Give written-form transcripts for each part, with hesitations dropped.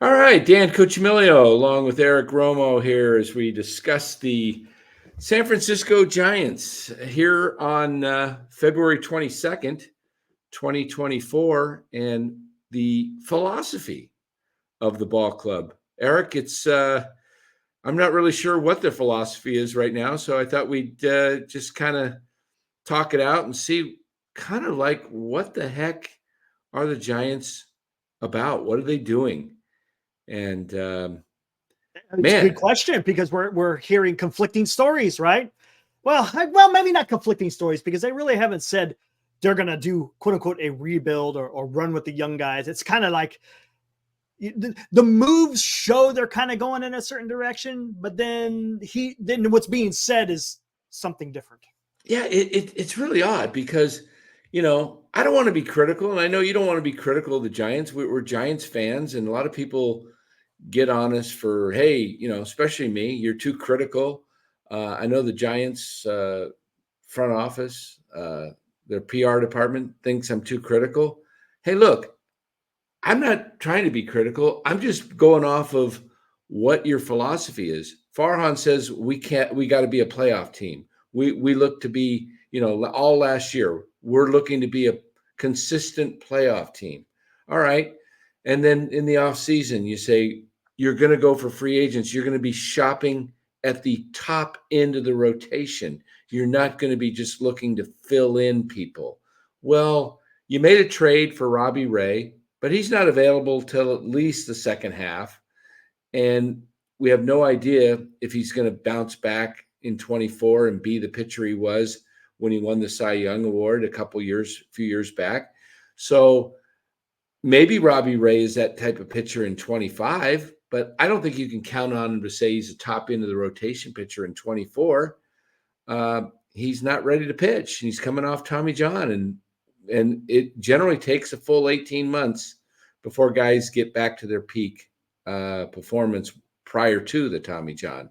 All right, Dan Cucimilio, along with Eric Romo here as we discuss the San Francisco Giants here on February 22nd, 2024, and the philosophy of the ball club. Eric, I'm not really sure what the philosophy is right now, so I thought we'd just kind of talk it out and see kind of like what the heck are the Giants about? What are they doing? And It's a good man, question because we're hearing conflicting stories, right? Well, maybe not conflicting stories because they really haven't said they're going to do quote unquote a rebuild or run with the young guys. It's kind of like the moves show they're kind of going in a certain direction, but then what's being said is something different. yeah, it's really odd because I don't want to be critical, and I know you don't want to be critical of the Giants. We're Giants fans, and a lot of people get on us for, hey, especially me, you're too critical. I know the Giants front office, their PR department thinks I'm too critical. Hey, look, I'm not trying to be critical. I'm just going off of what your philosophy is. Farhan says we got to be a playoff team. We look to be, all last year, we're looking to be a consistent playoff team. All right. And then in the offseason, you say you're going to go for free agents. You're going to be shopping at the top end of the rotation. You're not going to be just looking to fill in people. Well, you made a trade for Robbie Ray, but he's not available till at least the second half. And we have no idea if he's going to bounce back in 24 and be the pitcher he was when he won the Cy Young Award a few years back. So maybe Robbie Ray is that type of pitcher in 25, but I don't think you can count on him to say he's a top end of the rotation pitcher in 24. He's not ready to pitch. He's coming off Tommy John, and it generally takes a full 18 months before guys get back to their peak performance prior to the Tommy John.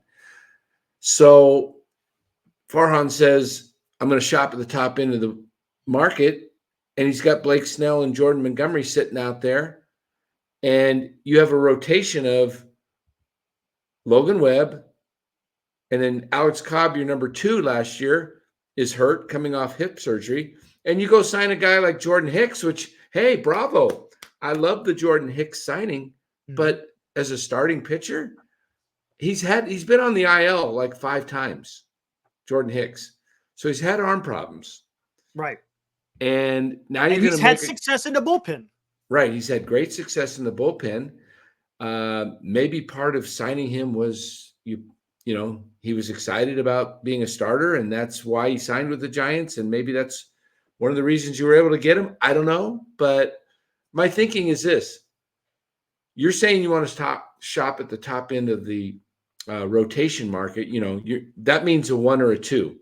So Farhan says, I'm going to shop at the top end of the market, and he's got Blake Snell and Jordan Montgomery sitting out there, and you have a rotation of Logan Webb, and then Alex Cobb, your number 2 last year, is hurt, coming off hip surgery. And you go sign a guy like Jordan Hicks, which, hey, bravo. I love the Jordan Hicks signing, but as a starting pitcher, he's been on the IL like 5 times, Jordan Hicks. So he's had arm problems. Right. And now you're going to make success in the bullpen. Right. He's had great success in the bullpen. Maybe part of signing him was he was excited about being a starter, and that's why he signed with the Giants. And maybe that's one of the reasons you were able to get him. I don't know. But my thinking is this. You're saying you want to shop at the top end of the rotation market. That means a 1 or a 2.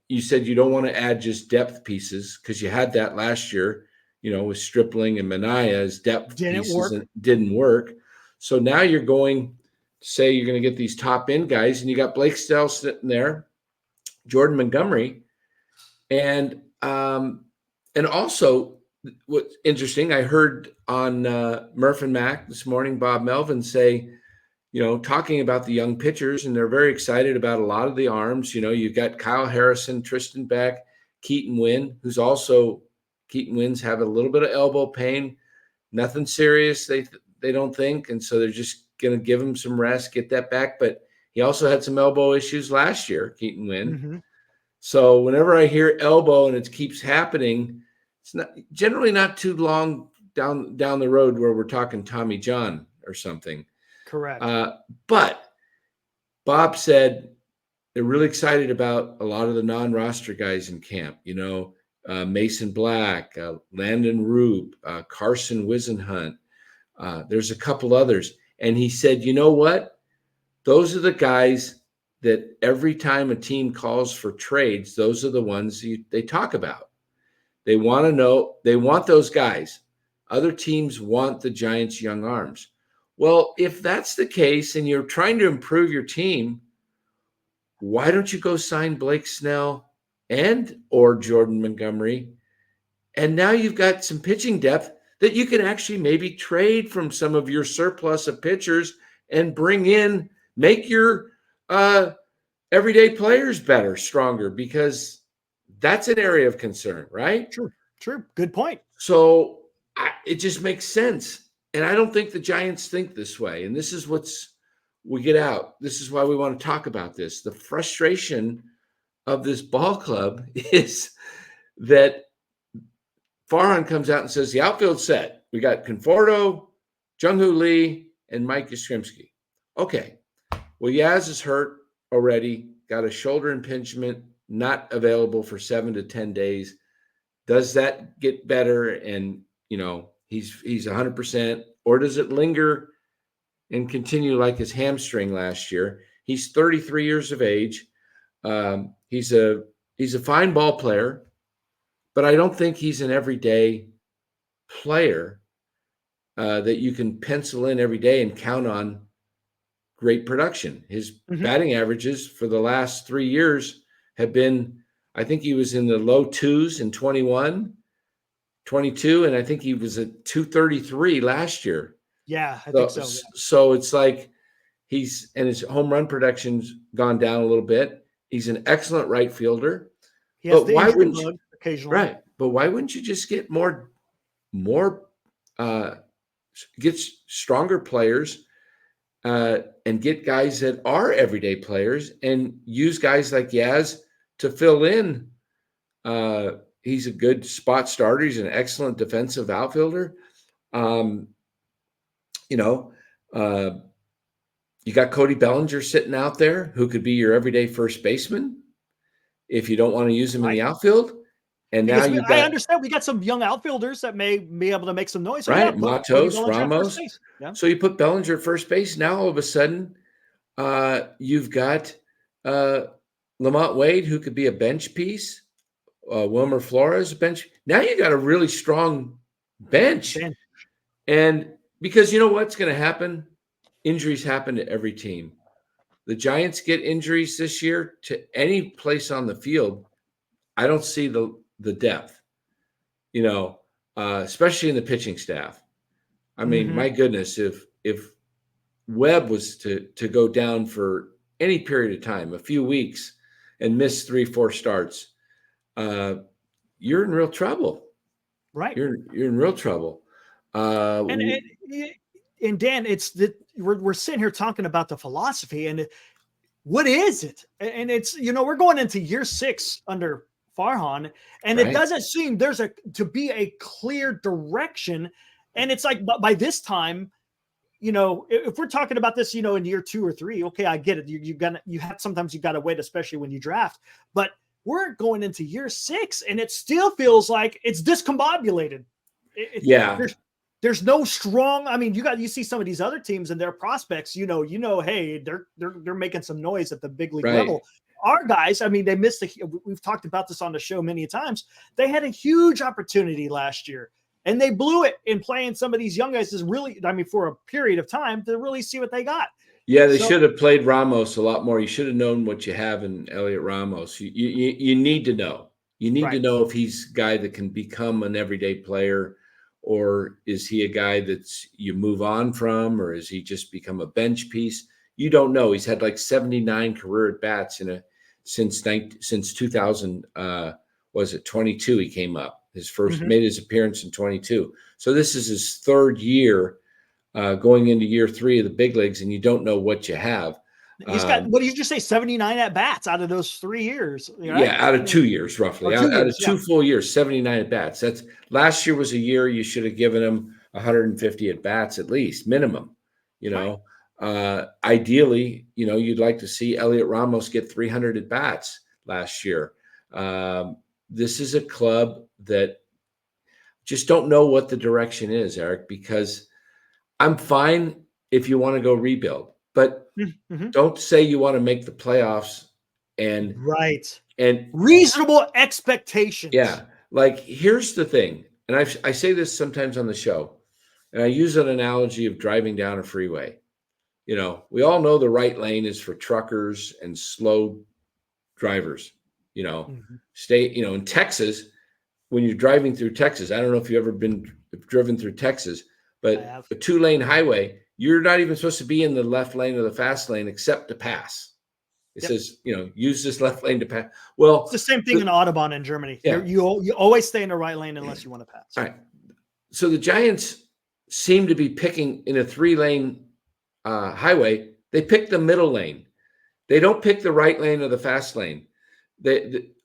You said you don't want to add just depth pieces because you had that last year, with Stripling and Minaya as depth pieces, and didn't work. So now you're going to say you're going to get these top end guys, and you got Blake Snell sitting there, Jordan Montgomery, and also what's interesting, I heard on Murph and Mac this morning, Bob Melvin say, talking about the young pitchers, and they're very excited about a lot of the arms. You've got Kyle Harrison, Tristan Beck, Keaton Wynn, Keaton Wynn's have a little bit of elbow pain, nothing serious, they don't think, and so they're just going to give him some rest, get that back. But he also had some elbow issues last year, Keaton Wynn. Mm-hmm. So whenever I hear elbow and it keeps happening, it's generally not too long down the road where we're talking Tommy John or something. Correct. But Bob said they're really excited about a lot of the non-roster guys in camp. Mason Black, Landon Roop, Carson Wisenhunt. There's a couple others. And he said, you know what? Those are the guys that every time a team calls for trades, those are the ones they talk about. They want to know, they want those guys. Other teams want the Giants' young arms. Well, if that's the case and you're trying to improve your team, why don't you go sign Blake Snell or Jordan Montgomery? And now you've got some pitching depth that you can actually maybe trade from some of your surplus of pitchers and make your everyday players better, stronger, because that's an area of concern, right? True. True. Good point. So it just makes sense. And I don't think the Giants think this way. And this is we get out. This is why we want to talk about this. The frustration of this ball club is that Farhan comes out and says the outfield's set. We got Conforto, Jung-Hoo Lee, and Mike Yastrzemski. Okay. Well, Yaz is hurt already, got a shoulder impingement, not available for 7 to 10 days. Does that get better and, he's 100%, or does it linger and continue like his hamstring last year? He's 33 years of age. He's a fine ball player, but I don't think he's an everyday player that you can pencil in every day and count on great production. His batting averages for the last 3 years have been, I think he was in the low twos in 21, 22, and I think he was at 233 last year. Yeah, I think so. Yeah. So it's like his home run production's gone down a little bit. He's an excellent right fielder. He has the injury bug occasionally. Right. But why wouldn't you just get get stronger players and get guys that are everyday players and use guys like Yaz to fill in? He's a good spot starter. He's an excellent defensive outfielder. You got Cody Bellinger sitting out there who could be your everyday first baseman if you don't want to use him in the outfield. And because now I understand we got some young outfielders that may be able to make some noise. So right, Matos, Ramos. Yeah. So you put Bellinger at first base. Now all of a sudden, you've got Lamont Wade, who could be a bench piece. Wilmer Flores, bench. Now you got a really strong bench. And because you know what's going to happen? Injuries happen to every team. The Giants get injuries this year to any place on the field. I don't see the depth, especially in the pitching staff. I mean, my goodness, if Webb was to go down for any period of time, a few weeks, and miss 3-4 starts, you're in real trouble. Right. You're in real trouble. And Dan, it's that we're sitting here talking about the philosophy and what is it? And it's, we're going into year 6 under Farhan, and it doesn't seem there's to be a clear direction. And it's like, by this time, if we're talking about this, in year 2 or 3, okay, I get it. Sometimes you got to wait, especially when you draft, but we're going into year 6 and it still feels like it's discombobulated. There's no strong. I mean, you see some of these other teams and their prospects. Hey, they're making some noise at the big league level. Our guys, I mean, they missed. We've talked about this on the show many times. They had a huge opportunity last year, and they blew it in playing some of these young guys. For a period of time to really see what they got. Yeah, they should have played Ramos a lot more. You should have known what you have in Elliot Ramos. You need to know. You need to know if he's a guy that can become an everyday player. Or is he a guy that's you move on from, or is he just become a bench piece? You don't know. He's had like 79 career at bats since 2000. Was it 22? He came up. His first made his appearance in 22. So this is his 3rd year, going into year 3 of the big leagues, and you don't know what you have. He's got, what did you just say, 79 at bats out of those 3 years? Right? Yeah, out of 2 years, roughly. Out of 2 full years, 79 at bats. That's last year was a year you should have given him 150 at bats at least, minimum. Ideally, you'd like to see Elliot Ramos get 300 at bats last year. This is a club that just don't know what the direction is, Eric, because I'm fine if you want to go rebuild. But don't say you want to make the playoffs and reasonable expectations. Yeah. Like, here's the thing. And I say this sometimes on the show, and I use an analogy of driving down a freeway. We all know the right lane is for truckers and slow drivers, in Texas, when you're driving through Texas, I don't know if you've ever been have driven through Texas, I but have. a 2-lane highway, you're not even supposed to be in the left lane or the fast lane except to pass. It Yep. says, use this left lane to pass. It's Well, the same thing in Audubon in Germany. yeah. You always stay in the right lane unless you want to pass. All right. So the Giants seem to be picking in a 3-lane highway. They pick the middle lane. They don't pick the right lane or the fast lane.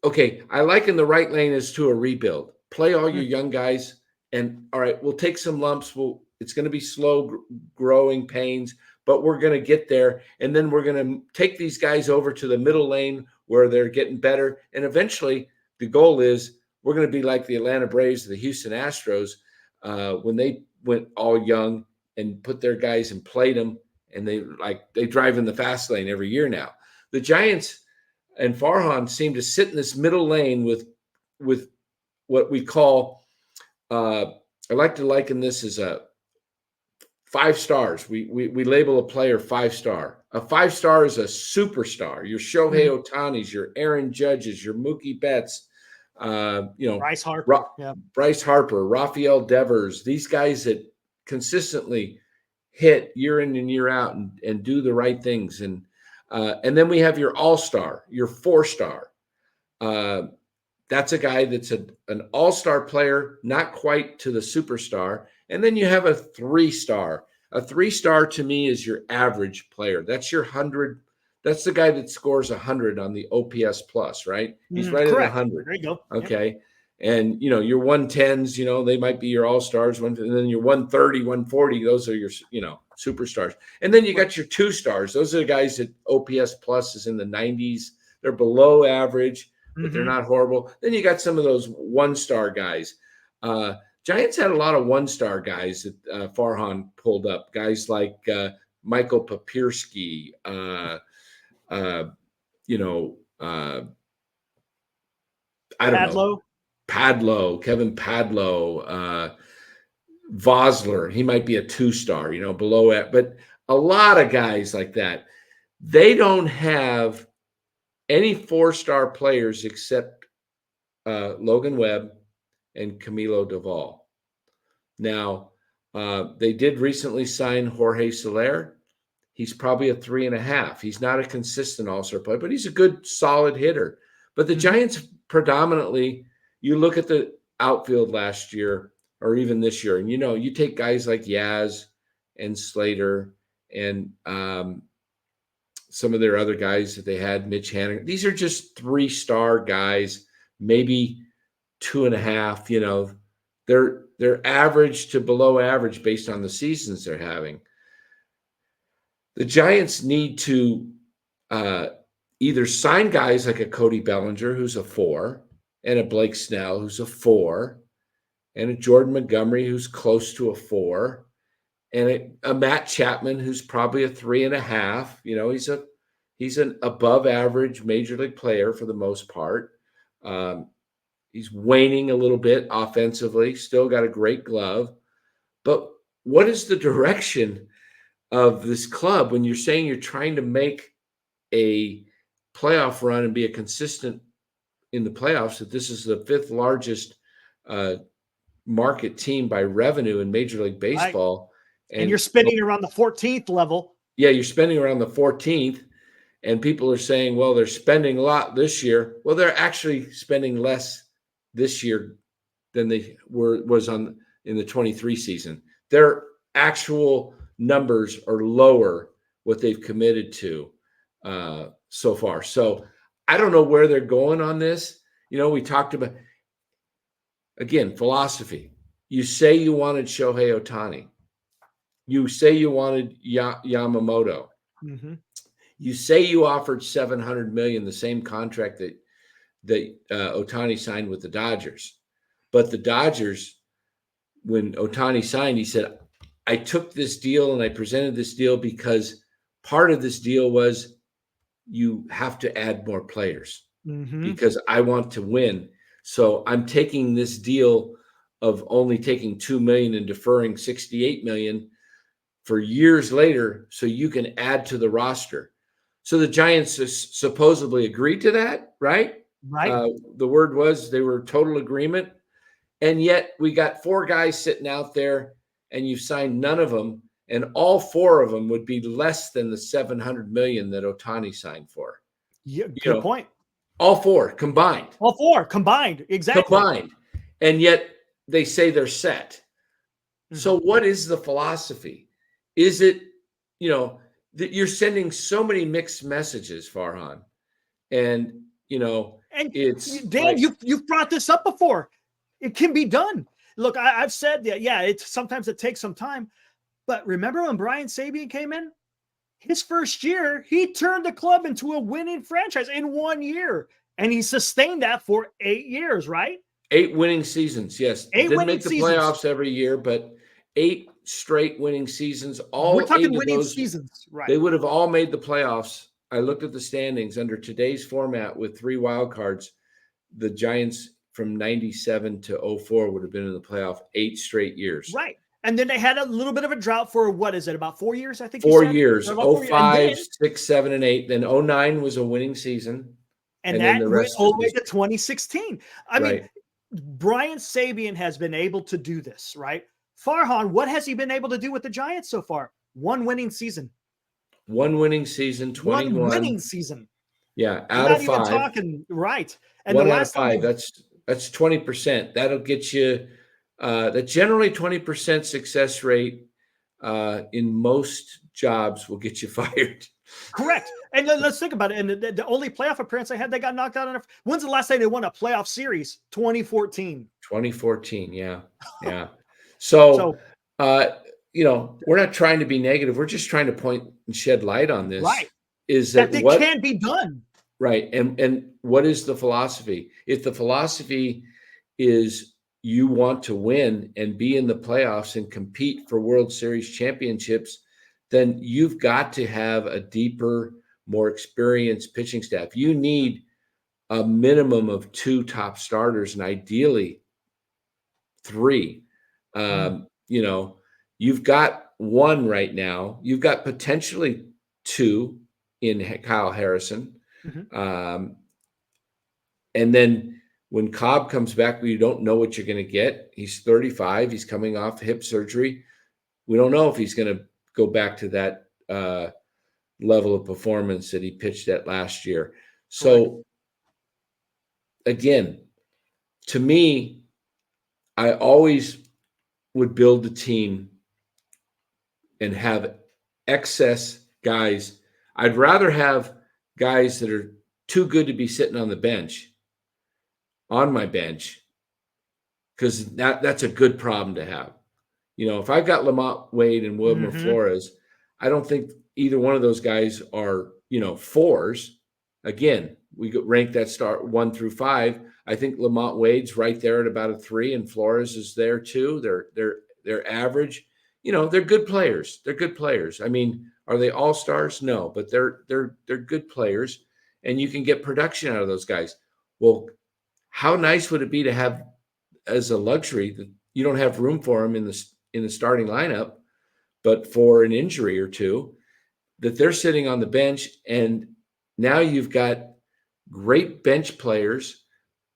Okay, I liken the right lane as to a rebuild. Play all your young guys, and all right, we'll take some lumps. It's going to be slow growing pains, but we're going to get there, and then we're going to take these guys over to the middle lane where they're getting better, and eventually the goal is we're going to be like the Atlanta Braves, the Houston Astros, when they went all young and put their guys and played them, and they drive in the fast lane every year now. The Giants and Farhan seem to sit in this middle lane with what we call I like to liken this as a 5 stars. We label a player 5-star. A 5-star is a superstar. Your Shohei Ohtani's, your Aaron Judges, your Mookie Betts, Bryce Harper, Bryce Harper, Rafael Devers. These guys that consistently hit year in and year out and do the right things. And then we have your all-star, your 4-star. That's a guy that's an all-star player, not quite to the superstar. And then you have a 3-star. A 3-star to me is your average player. That's your 100. That's the guy that scores 100 on the OPS plus, right? He's right correct. at 100. There you go. Okay. Yep. And, your 110s, they might be your all-stars. And then your 130, 140, those are your, superstars. And then you got your 2-stars. Those are the guys that OPS plus is in the 90s. They're below average, but they're not horrible. Then you got some of those 1-star guys. Giants had a lot of 1-star guys that Farhan pulled up. Guys like Michael Papirski, I don't know. Padlo, Kevin Padlo, Vosler. He might be a 2-star, below it. But a lot of guys like that, they don't have any 4-star players except Logan Webb and Camilo Doval. Now, they did recently sign Jorge Soler. He's probably a 3.5. He's not a consistent all-star player, but he's a good, solid hitter. But the Giants predominantly, you look at the outfield last year or even this year, and you take guys like Yaz and Slater and some of their other guys that they had, Mitch Haniger. These are just 3-star guys, maybe 2.5. They're average to below average based on the seasons they're having. The Giants need to either sign guys like a Cody Bellinger, who's a 4, and a Blake Snell, who's a 4, and a Jordan Montgomery, who's close to a 4, and a Matt Chapman, who's probably a 3.5. He's an above average major league player for the most part. He's waning a little bit offensively, still got a great glove. But what is the direction of this club when you're saying you're trying to make a playoff run and be a consistent in the playoffs, that this is the 5th largest market team by revenue in Major League Baseball. Right. And you're spending around the 14th level. Yeah, you're spending around the 14th. And people are saying, well, they're spending a lot this year. Well, they're actually spending less this year than they was in the 23 season. Their actual numbers are lower what they've committed to so far. So I don't know where they're going on this. We talked about, again, philosophy. You say you wanted Shohei Ohtani. You say you wanted Yamamoto. You say you offered $700 million, the same contract that Ohtani signed with the Dodgers. But the Dodgers, when Ohtani signed, he said, I took this deal and I presented this deal because part of this deal was you have to add more players because I want to win. So I'm taking this deal of only taking $2 million and deferring $68 million for years later so you can add to the roster. So the Giants supposedly agreed to that, right? Right. The word was they were total agreement. And yet we got 4 guys sitting out there, and you've signed none of them, and all 4 of them would be less than the 700 million that Ohtani signed for. Yeah, You good know, point. all 4 combined. All four combined, exactly. Combined. And yet they say they're set. Mhm. So what is the philosophy? Is it, that you're sending so many mixed messages, Farhan, and And it's Dan, like you've brought this up before. It can be done. Look, I've said that. Yeah, sometimes it takes some time. But remember when Brian Sabian came in? His first year, he turned the club into a winning franchise in 1 year, and he sustained that for 8 years. Right? 8 winning seasons. Yes, 8 didn't winning make the seasons. playoffs every year, but 8 straight winning seasons. We're All talking 8 of winning those, seasons, right? they would have all made the playoffs. I looked at the standings under today's format with 3 wild cards. The Giants from 97 to 04 would have been in the playoff 8 straight years. Right. And then they had a little bit of a drought for what is it, about 4 years? I think you 4 said years, about 4 years. And 05, then 6, 7, and 8. Then 09 was a winning season. and And then that the went rest all is the way to 2016. I mean, right. Brian Sabian has been able to do this, right? Farhan, what has he been able to do with the Giants so far? One winning season. 1 winning season, One 21. winning season. Yeah, We're out not of even 5. talking right. And the 1 out of last time 5. they That's 20%. That'll get you that generally 20% success rate in most jobs will get you fired. correct. And let's think about it. And the only playoff appearance they had, they got knocked out. When's the last time they won a playoff series? 2014. 2014, yeah. Yeah. So, So, uh, we're not trying to be negative. We're just trying to point and shed light on this. right. Is that That it what can be done. right? And what is the philosophy? If the philosophy is you want to win and be in the playoffs and compete for World Series championships, then you've got to have a deeper, more experienced pitching staff. You need a minimum of 2 top starters and ideally 3. Mm. You've got 1 right now. You've got potentially 2 in Kyle Harrison. Mhm. Um, and then when Cobb comes back, we don't know what you're going to get. He's 35. He's coming off hip surgery. We don't know if he's going to go back to that level of performance that he pitched at last year. Correct. So, again, to me, I always would build the team and have excess guys. I'd rather have guys that are too good to be sitting on my bench, because that's a good problem to have. If I've got Lamont Wade and Wilmer Mhm. Flores, I don't think either one of those guys are, 4s. Again, we rank that start 1 through 5. I think Lamont Wade's right there at about a 3, and Flores is there too. They're average. They're good players. They're good players. I mean, are they all stars? No, but they're good players, and you can get production out of those guys. Well, how nice would it be to have as a luxury that you don't have room for them in the starting lineup, but for an injury or two, that they're sitting on the bench, and now you've got great bench players.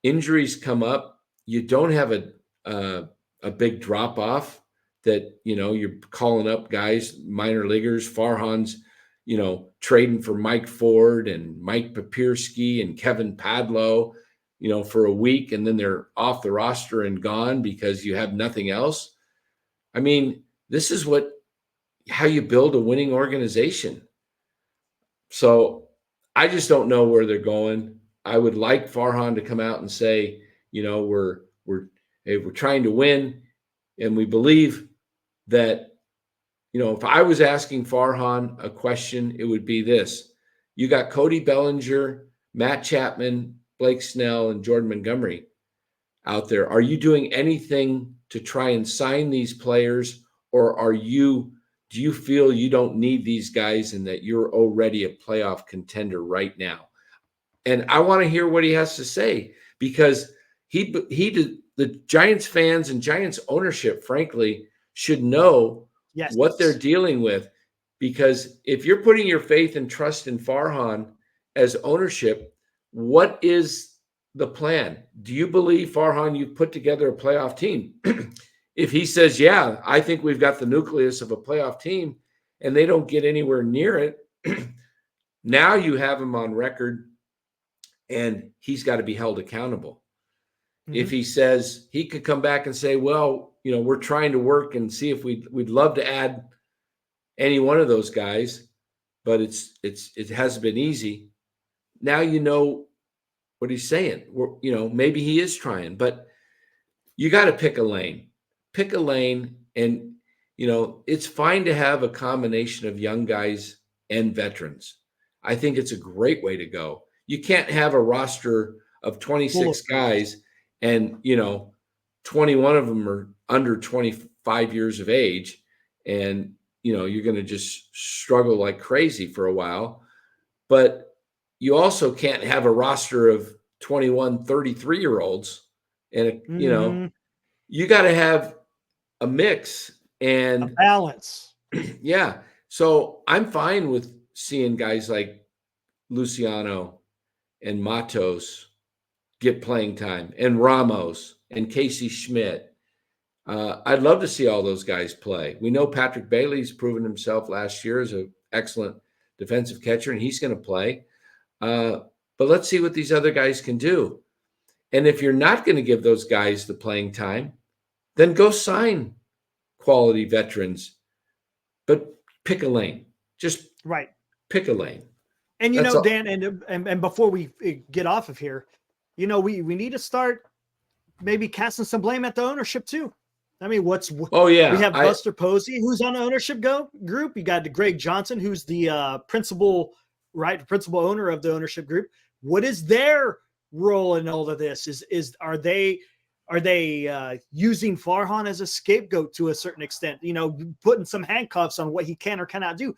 Injuries come up, you don't have a big drop off that you're calling up guys, minor leaguers. Farhan's trading for Mike Ford and Mike Papirski and Kevin Padlow, for a week, and then they're off the roster and gone because you have nothing else. I mean, this is how you build a winning organization. So I just don't know where they're going. I would like Farhan to come out and say, we're trying to win, and we believe that. If I was asking Farhan a question, it would be this: you got Cody Bellinger, Matt Chapman, Blake Snell, and Jordan Montgomery out there. Are you doing anything to try and sign these players, or do you feel you don't need these guys and that you're already a playoff contender right now? And I want to hear what he has to say, because the Giants fans and Giants ownership, frankly, should know Yes. what they're dealing with. Because if you're putting your faith and trust in Farhan as ownership, what is the plan. Do you believe, Farhan, you've put together a playoff team? If he says, yeah, I think we've got the nucleus of a playoff team, and they don't get anywhere near it, now you have him on record and he's got to be held accountable. If Mhm. he says he could come back and say, well, we're trying to work and see if we'd love to add any one of those guys, but it hasn't been easy. Now you know what he's saying. Maybe he is trying, but you got to pick a lane. Pick a lane, and it's fine to have a combination of young guys and veterans. I think it's a great way to go. You can't have a roster of Full 26 of players. guys and 21 of them are under 25 years of age, and you're going to just struggle like crazy for a while. But you also can't have a roster of 21 33-year olds, and Mhm. you got to have a mix. A And balance. yeah, so I'm fine with seeing guys like Luciano and Matos get playing time, and Ramos and Casey Schmidt. I'd love to see all those guys play. We know Patrick Bailey's proven himself last year as an excellent defensive catcher, and he's going to play. Uh, but let's see what these other guys can do. And if you're not going to give those guys the playing time, then go sign quality veterans, but pick a lane. Just Right. pick a lane. And That's all. Dan, and before we get off of here, we need to start maybe casting some blame at the ownership too. I mean, Oh we yeah, have Buster Posey, who's on the ownership group. You got the Greg Johnson, who's the principal owner of the ownership group. What is their role in all of this? Are they using Farhan as a scapegoat to a certain extent? Putting some handcuffs on what he can or cannot do.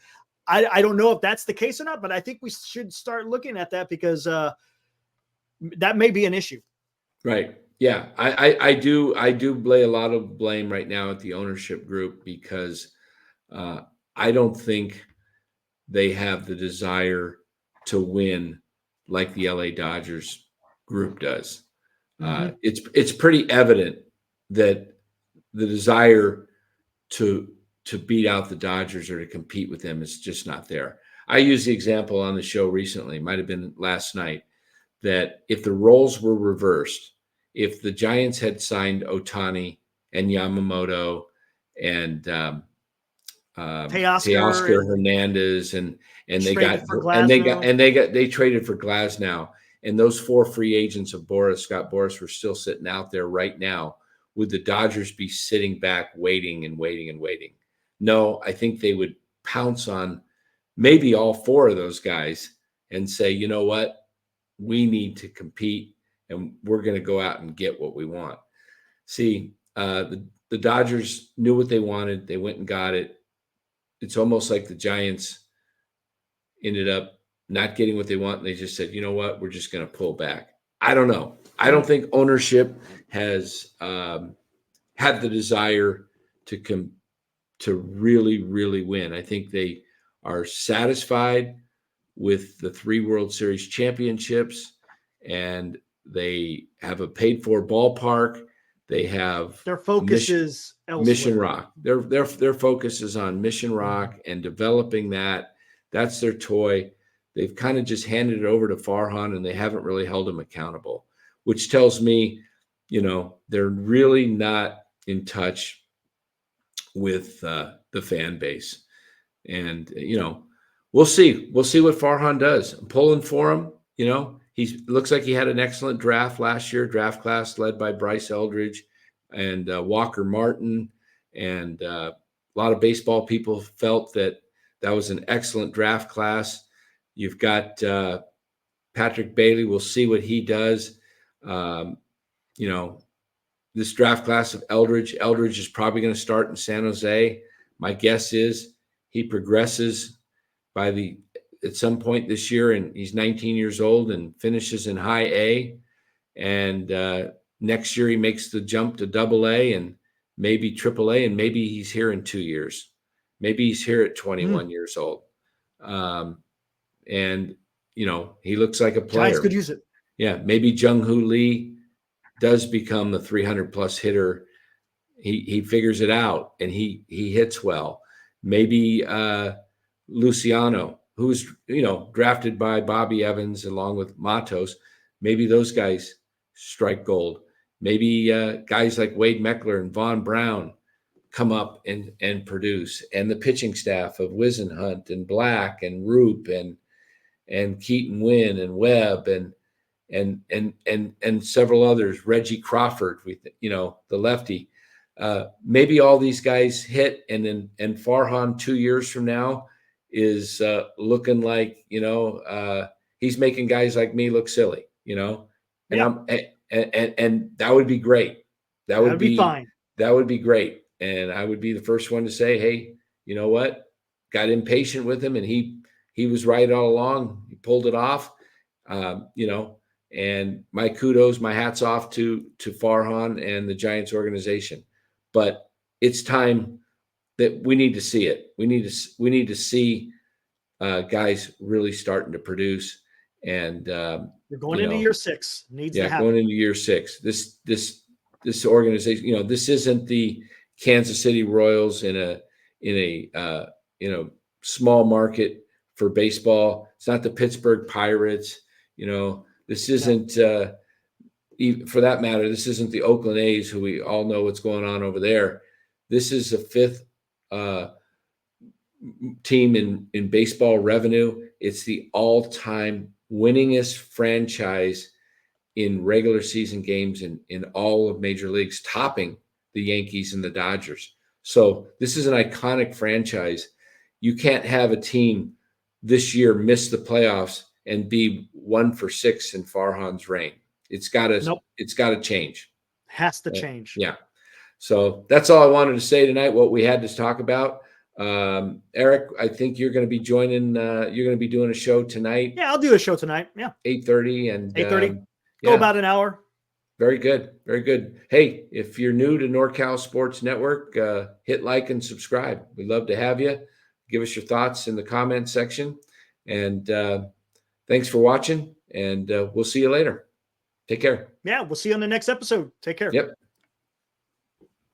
I don't know if that's the case or not, but I think we should start looking at that because that may be an issue. right. Yeah, I do lay a lot of blame right now at the ownership group because uh, I don't think they have the desire to win like the LA Dodgers group does. Mm-hmm. It's pretty evident that the desire to beat out the Dodgers or to compete with them is just not there. I used the example on the show recently, might have been last night, that if the roles were reversed, if the Giants had signed Otani and Yamamoto and Teoscar Teoscar and Hernandez and traded for Glasnow. they traded for Glasnow, and those four free agents of Scott Boras were still sitting out there right now. Would the Dodgers be sitting back waiting and waiting and waiting? No, I think they would pounce on maybe all four of those guys and say, you know what, we need to compete and we're going to go out and get what we want. See, the Dodgers knew what they wanted. They went and got it. It's almost like the Giants ended up not getting what they want. And they just said, you know what, we're just going to pull back. I don't know. I don't think ownership has had the desire to really, really win. I think they are satisfied with the 3 World Series championships, and they have a paid-for ballpark. They have Their focus is Mission elsewhere. Rock. Their focus is on Mission Rock and developing that. That's their toy. They've kind of just handed it over to Farhan, and they haven't really held him accountable, which tells me, they're really not in touch with the fan base. And we'll see. We'll see what Farhan does. I'm pulling for him. He looks like he had an excellent draft last year. Draft class led by Bryce Eldridge and Walker Martin, and a lot of baseball people felt that was an excellent draft class. You've got Patrick Bailey. We'll see what he does. Um, this draft class of Eldridge. Eldridge is probably going to start in San Jose. My guess is he progresses at some point this year, and he's 19 years old and finishes in high A. And next year he makes the jump to double A and maybe triple A, and maybe he's here in 2 years. Maybe he's here at 21 years old. And he looks like a Giants player. could use it. Yeah, maybe Jung Hoo Lee does become the 300 plus hitter. He figures it out and he hits well. Maybe Luciano, who's drafted by Bobby Evans along with Matos. Maybe those guys strike gold. Maybe guys like Wade Meckler and Von Brown come up and produce, and the pitching staff of Wisenhunt and Black and Roop and Keaton Wynn and Webb and several others, Reggie Crawford, the lefty. Maybe all these guys hit, and Farhan 2 years from now is looking like he's making guys like me look silly, and Yeah, and that would be great. That that would would be be fine. that would be great, and I would be the first one to say, hey, you know what? Got impatient with him, and he was right all along. He pulled it off, you know. And my kudos, my hats off to Farhan and the Giants organization. But it's time that we need to see it. We need to see guys really starting to produce, and You're going into year 6. Needs to yeah, happen. going into year 6. This organization, this isn't the Kansas City Royals in a small market for baseball. It's not the Pittsburgh Pirates. This No, isn't for that matter. This isn't the Oakland A's, who we all know what's going on over there. This is the 5th team in baseball revenue. It's the all-time winningest franchise in regular season games in all of major leagues, topping the Yankees and the Dodgers. So this is an iconic franchise. You can't have a team this year miss the playoffs and be 1-for-6 in Farhan's reign. It's got nope. to change. Has to change. Yeah. So that's all I wanted to say tonight. What we had to talk about. Eric, I think you're going to be joining. You're going to be doing a show tonight. Yeah, I'll do a show tonight. Yeah, 8:30 and 8:30. Yeah. Go about an hour. Very good. Very good. Hey, if you're new to NorCal Sports Network, hit like and subscribe. We'd love to have you. Give us your thoughts in the comment section. And thanks for watching. And we'll see you later. Take care. Yeah, we'll see you on the next episode. Take care. Yep.